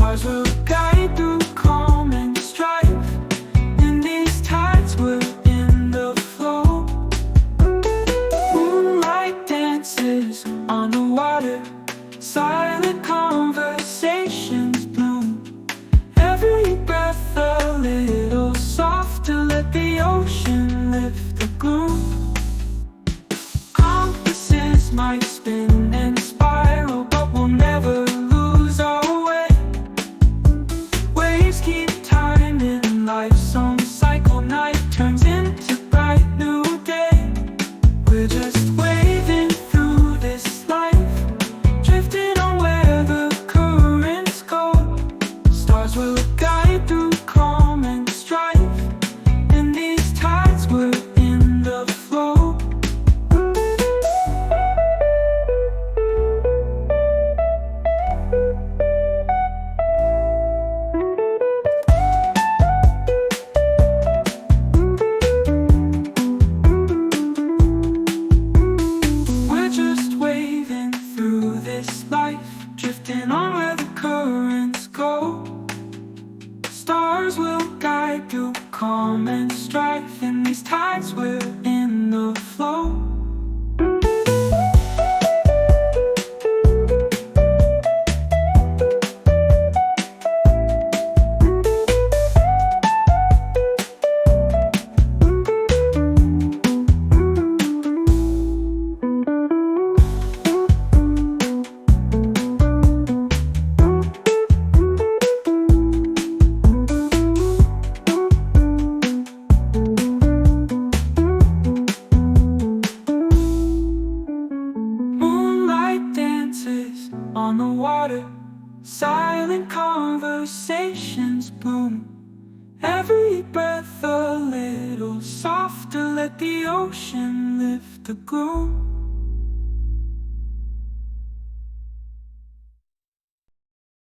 Stars will guide through calm and strife. In these tides we're in the flow. Moonlight dances on the water. Silent conversations bloom. Every breath a little softer. Let the ocean lift the gloom. Compasses might spin and spiral, but we'll never lose our way. Waves keep time in life's own cycle. Night turns into bright new day. We're just waving through this life, drifting on where the currents go. Stars will guide through calm and strife. In these tides we're in the flow. We're just waving through this life, drifting on where the currents go. Stars will guide through calm and strife. In these tides we're in the flow. Moonlight dances on the water. Silent conversations bloom. Every breath a little softer. Let the ocean lift the gloom.